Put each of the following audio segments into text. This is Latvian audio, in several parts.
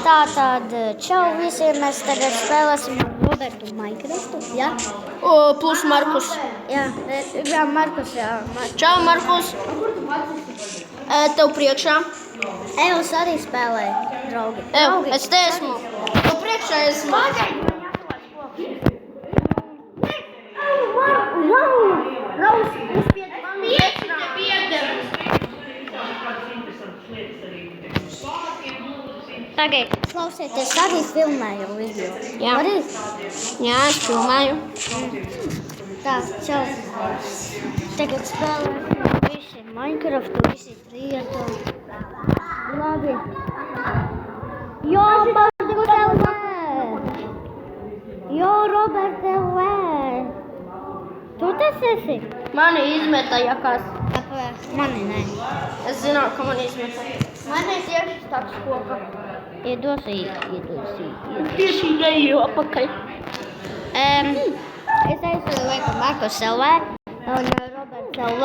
Tātad, čau visiem, mēs tagad spēlēsim ar Robertu Minecraftu, jā? Plus Markus. Jā, Markus, jā. Čau, Markus. Tev priekšā. Evs arī spēlēja, draugi. Es te esmu. Tev priekšā esmu. Raus, uzspied man priekšā. Tagad, klausieties, arī filmēju video. Jā. Arī? Jā, es filmēju. Tā, čau. Tagad spēlēsim visi Minecraftu, visi prietu. Labi. Jo, Robert LV. Tu tas esi? Mani izmeta jakās. Kāpēc? Mani nē. Es zināju, ka mani izmeta. Man ir tieši tāds koka. Iedosi. Tieši neju apakaļ. Es aizsūju laikam Markus LV un Roberts LV.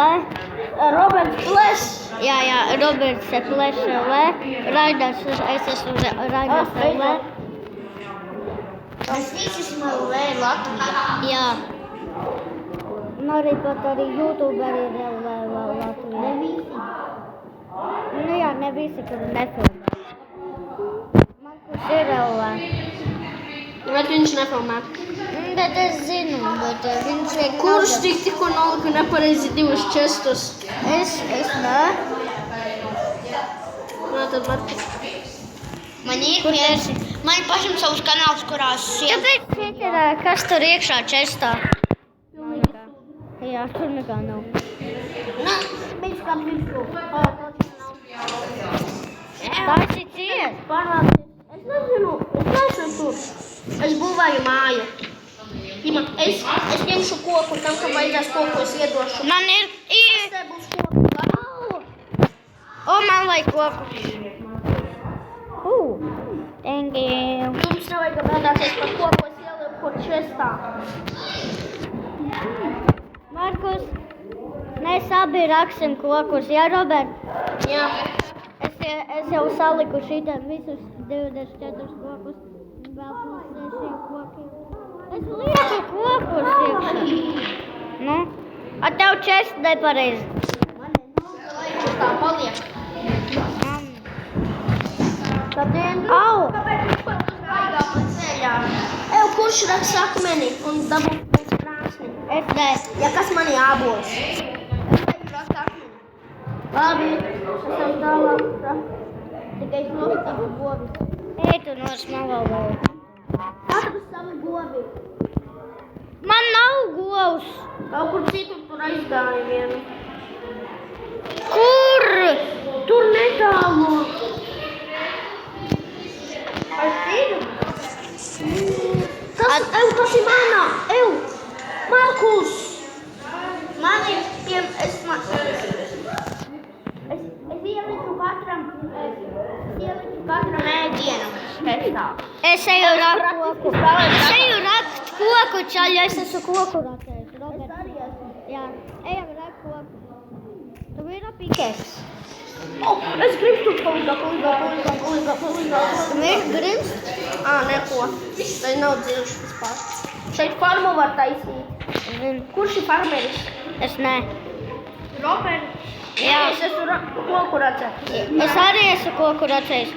Roberts Flash. Jā, Roberts Flash LV. Raiders, es esmu Raiders LV. Mēs visi esam LV Latvijā. Jā. Un arī pat arī YouTuberi ir LV vēl Latvijā. Ne visi. Nu jā, ne visi, kuri nefilmē. Markus ir LV. Bet viņš nefilmē. Bet es zinu, bet viņš vienkārši... Kurš tikko nolika nepareizi divus čestus? Es nē. Nā, tad Markus. Man ir pašam savs kanāls, kurās Kāpēc šeit ir, kas tur iekšā čestā? Jā, tur nekā nav. Nā, mēs kā visu. Tas ir ciet. Pārvācies. Es nezinu, es neesmu tur. Es būvēju māju. Ima, es ņemšu koku, tam, kam vajadzēs koku, es iedošu. Man ir... Te būs koku. Man vajag koku. Thank you. Jums nevajag bēdāties par koku, es ielieku čestā. Markus, mēs abi raksim kokus, jā, Robert? Jā. Es jau saliku šitiem visus 24 kokus. Vēl plus 6 koki. Es lieku kokus iekšā. Nu? Tev čest nepareizi. Man ir tā paliek. Au! Kāpēc viņš pat uzgaigā pa ceļā? Kurš raksta akmeni un dabū pēc krāsni? Es ne. Ja kas man jābos? Es teiktu raksta akmeni. Labi, es esam tālāk. Tikai es nostāvu govi. Ej, tu nosmavalēji. Katrs savi govi. Man nav govs. Kaut kur citur tur aizgāja vienu. Kur? Tur netālu. Es zinu. Tas ir manā. Markus. Man ir es ieliku katram ēdienam. Es eju rakt koku. Es eju rakt koku, čaļi, es esmu koku ratējis. Robert. Jā, ejam rakt koku. Tu ir pikēs. Es gribu palīgā. Tu ir grims? Neko. Tai nav dzīvši vispār. Šeit farmu var taisīt. Kurš ir farmeris? Es ne. Robert. Jā. Es esmu koku racējis. Es arī esmu koku ratējis.